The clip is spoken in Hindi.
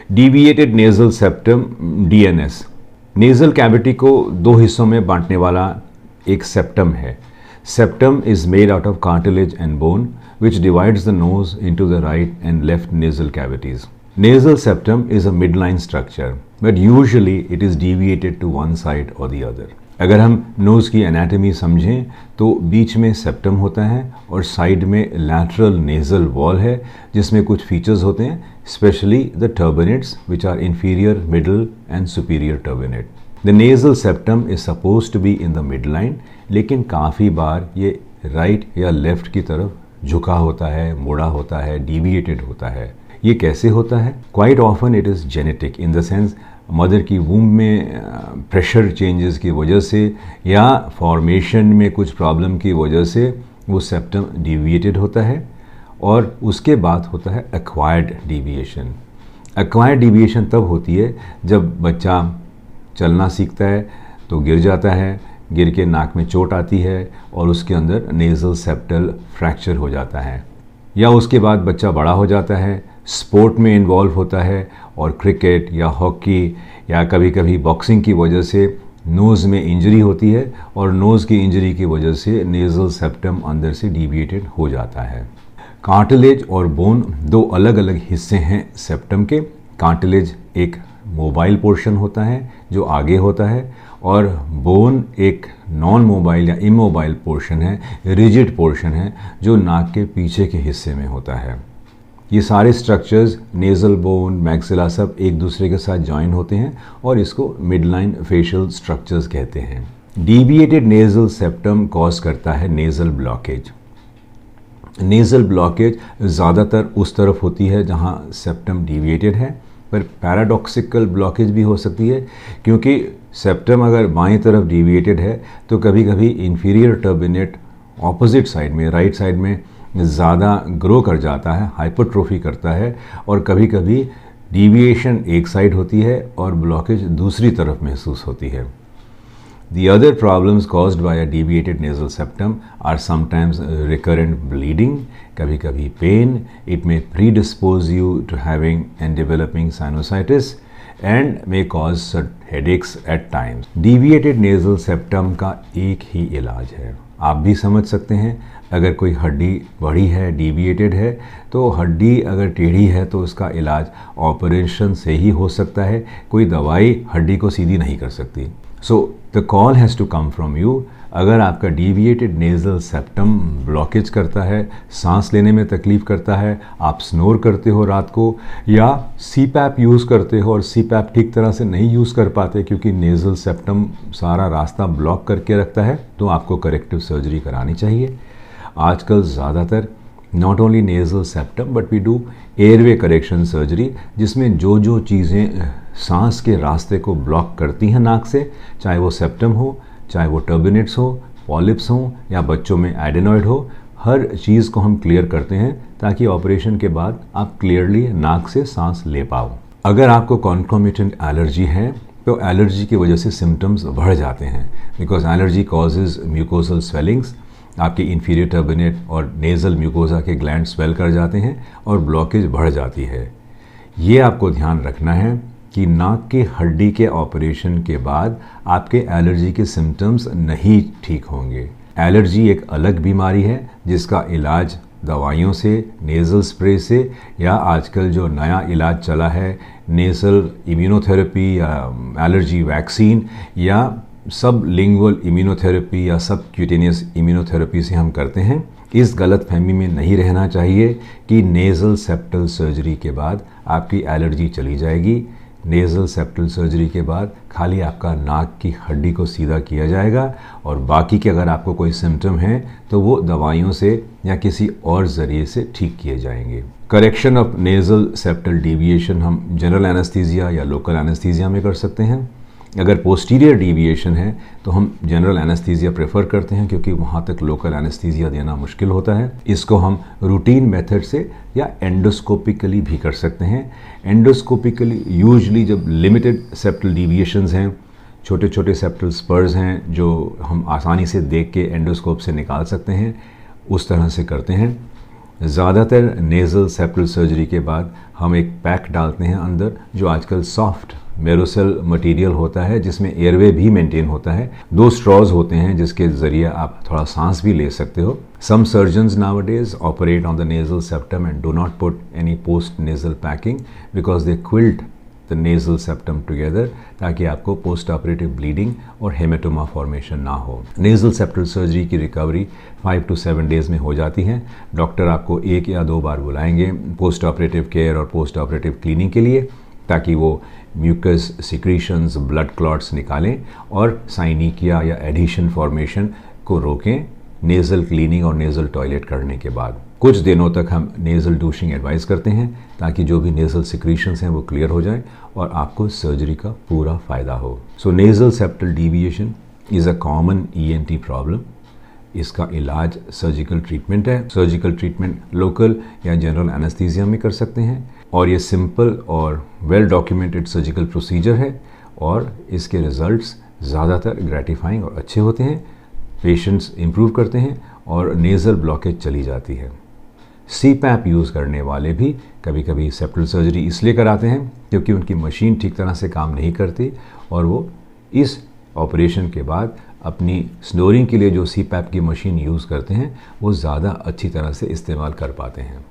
Deviated nasal septum, DNS, nasal cavity को दो हिस्सों में बांटने वाला एक सेप्टम है. Septum is made out of cartilage and bone which divides the nose into the right and left nasal cavities. Nasal septum is a midline structure, but usually it is deviated to one side or the other. अगर हम नोज़ की एनाटॉमी समझें तो बीच में सेप्टम होता है और साइड में लैटरल नेजल वॉल है जिसमें कुछ फीचर्स होते हैं, specially the turbinates which are inferior, middle and superior turbinate. The nasal septum is supposed to be in the midline, लेकिन काफ़ी बार ये राइट या लेफ्ट की तरफ झुका होता है, मुड़ा होता है, डिविएटेड होता है. ये कैसे होता है? Quite often it is genetic, in the sense mother की वूम्ब में प्रेशर चेंजेस की वजह से या फॉर्मेशन में कुछ प्रॉब्लम की वजह से वो सेप्टम डिविएटेड होता है. और उसके बाद होता है एक्वायर्ड डिविएशन. एक्वायर्ड डिविएशन तब होती है जब बच्चा चलना सीखता है तो गिर जाता है, गिर के नाक में चोट आती है और उसके अंदर नेज़ल सेप्टल फ्रैक्चर हो जाता है. या उसके बाद बच्चा बड़ा हो जाता है, स्पोर्ट में इन्वॉल्व होता है और क्रिकेट या हॉकी या कभी कभी बॉक्सिंग की वजह से नोज़ में इंजरी होती है और नोज़ की इंजरी की वजह से नेज़ल सेप्टम अंदर से डिविएटेड हो जाता है. कार्टिलेज और बोन दो अलग अलग हिस्से हैं सेप्टम के. कार्टिलेज एक मोबाइल पोर्शन होता है जो आगे होता है और बोन एक नॉन मोबाइल या इमोबाइल पोर्शन है, रिजिड पोर्शन है जो नाक के पीछे के हिस्से में होता है. ये सारे स्ट्रक्चर्स नेज़ल बोन, मैक्सिला सब एक दूसरे के साथ ज्वाइन होते हैं और इसको मिडलाइन फेशियल स्ट्रक्चर्स कहते हैं. डिविएटेड नेज़ल सेप्टम कॉज करता है नेज़ल ब्लॉकेज. नेज़ल ब्लॉकेज ज़्यादातर उस तरफ होती है जहाँ सेप्टम डिविएटेड है, पर पैराडॉक्सिकल ब्लॉकेज भी हो सकती है क्योंकि सेप्टम अगर बाएं तरफ डिविएटेड है तो कभी कभी इंफीरियर टर्बिनेट ऑपोजिट साइड में, राइट साइड में ज़्यादा ग्रो कर जाता है, हाइपरट्रोफी करता है और कभी कभी डिविएशन एक साइड होती है और ब्लॉकेज दूसरी तरफ महसूस होती है. The other problems caused by a deviated nasal septum are sometimes recurrent bleeding, कभी कभी pain. It may predispose you to having and developing sinusitis and may cause headaches at times. Deviated nasal septum का एक ही इलाज है. आप भी समझ सकते हैं, अगर कोई हड्डी बड़ी है, डिविएटेड है, तो हड्डी अगर टेढ़ी है तो उसका इलाज ऑपरेशन से ही हो सकता है. कोई दवाई हड्डी को सीधी नहीं कर सकती. So the call has to come from you. अगर आपका डिविएटेड नेज़ल सेप्टम ब्लॉकेज करता है, सांस लेने में तकलीफ़ करता है, आप स्नोर करते हो रात को या सीपैप यूज़ करते हो और सीपैप ठीक तरह से नहीं यूज़ कर पाते क्योंकि नेज़ल सेप्टम सारा रास्ता ब्लॉक करके रखता है, तो आपको करेक्टिव सर्जरी करानी चाहिए. आजकल ज़्यादातर not only nasal septum but we do airway correction surgery, जिसमें जो जो चीज़ें सांस के रास्ते को ब्लॉक करती हैं नाक से, चाहे वो सेप्टम हो, चाहे वो टर्बिनेट्स हो, पॉलिप्स हो या बच्चों में एडेनॉइड हो, हर चीज़ को हम क्लियर करते हैं ताकि ऑपरेशन के बाद आप क्लियरली नाक से सांस ले पाओ. अगर आपको कॉन्कोमिटेंट एलर्जी है तो एलर्जी की वजह से सिम्टम्स बढ़ जाते हैं because allergy causes mucosal swellings. आपके इंफीरियर टर्बिनेट और नेज़ल म्यूकोजा के ग्लैंड स्वेल कर जाते हैं और ब्लॉकेज बढ़ जाती है. ये आपको ध्यान रखना है कि नाक की हड्डी के ऑपरेशन के बाद आपके एलर्जी के सिम्टम्स नहीं ठीक होंगे. एलर्जी एक अलग बीमारी है जिसका इलाज दवाइयों से, नेज़ल स्प्रे से या आजकल जो नया इलाज चला है नेज़ल इम्यूनोथेरेपी या एलर्जी वैक्सीन या सब लिंगुअल इम्यूनोथेरेपी या सब क्यूटेनियस इम्यूनोथेरेपी से हम करते हैं. इस गलत फहमी में नहीं रहना चाहिए कि नेज़ल सेप्टल सर्जरी के बाद आपकी एलर्जी चली जाएगी. नेज़ल सेप्टल सर्जरी के बाद खाली आपका नाक की हड्डी को सीधा किया जाएगा और बाकी के अगर आपको कोई सिम्टम है तो वो दवाइयों से या किसी और ज़रिए से ठीक किए जाएंगे. Correction of nasal septal deviation हम जनरल एनेस्थीसिया या लोकल एनेस्थीसिया में कर सकते हैं. अगर पोस्टीरियर डिविएशन है तो हम जनरल एनेस्थीसिया प्रेफर करते हैं क्योंकि वहाँ तक लोकल एनेस्थीसिया देना मुश्किल होता है. इसको हम रूटीन मेथड से या एंडोस्कोपिकली भी कर सकते हैं. एंडोस्कोपिकली यूजुअली जब लिमिटेड सेप्टल डिविएशंस हैं, छोटे छोटे सेप्टल स्पर्स हैं जो हम आसानी से देख के एंडोस्कोप से निकाल सकते हैं, उस तरह से करते हैं. ज़्यादातर नेज़ल सेप्टल सर्जरी के बाद हम एक पैक डालते हैं अंदर, जो आजकल सॉफ्ट मेरोसेल मटेरियल होता है, जिसमें एयरवे भी मेंटेन होता है। 2 स्ट्रॉज होते हैं जिसके ज़रिए आप थोड़ा सांस भी ले सकते हो। सम surgeons nowadays operate on the nasal septum and do not put any post nasal packing because they quilt the nasal septum together, ताकि आपको पोस्ट ऑपरेटिव ब्लीडिंग और हेमेटोमा फॉर्मेशन ना हो। नेज़ल सेप्टल सर्जरी की रिकवरी 5 to 7 डेज़ में हो जाती है। डॉक्टर आपको 1 या 2 बार बुलाएंगे पोस्ट ऑपरेटिव केयर और पोस्ट ऑपरेटिव क्लीनिंग के लिए, ताकि वो म्यूकस सिक्रीशंस, ब्लड क्लॉट्स निकालें और साइनिकिया या एडिशन फॉर्मेशन को रोकें नेज़ल क्लीनिंग और नेज़ल टॉयलेट करने के बाद। कुछ दिनों तक हम नेज़ल डूशिंग एडवाइस करते हैं, ताकि जो भी नेज़ल सिक्रीशंस हैं वो क्लियर हो जाएं और आपको सर्जरी का पूरा फ़ायदा हो। So nasal septal deviation is a common ENT problem. इसका इलाज सर्जिकल ट्रीटमेंट है। सर्जिकल ट्रीटमेंट लोकल या जनरल एनेस्थीसिया में कर सकते हैं, और ये सिंपल और वेल डॉक्यूमेंटेड सर्जिकल प्रोसीजर है, और इसके रिजल्ट्स ज़्यादातर ग्रेटिफाइंग और अच्छे होते हैं। पेशेंट्स इम्प्रूव करते हैं और नेज़ल ब्लॉकेज चली जाती है। CPAP यूज़ करने वाले भी कभी कभी सेप्टल सर्जरी इसलिए कराते हैं क्योंकि उनकी मशीन ठीक तरह से काम नहीं करती, और वो इस ऑपरेशन के बाद अपनी स्नोरिंग के लिए जो CPAP की मशीन यूज़ करते हैं वो ज़्यादा अच्छी तरह से इस्तेमाल कर पाते हैं।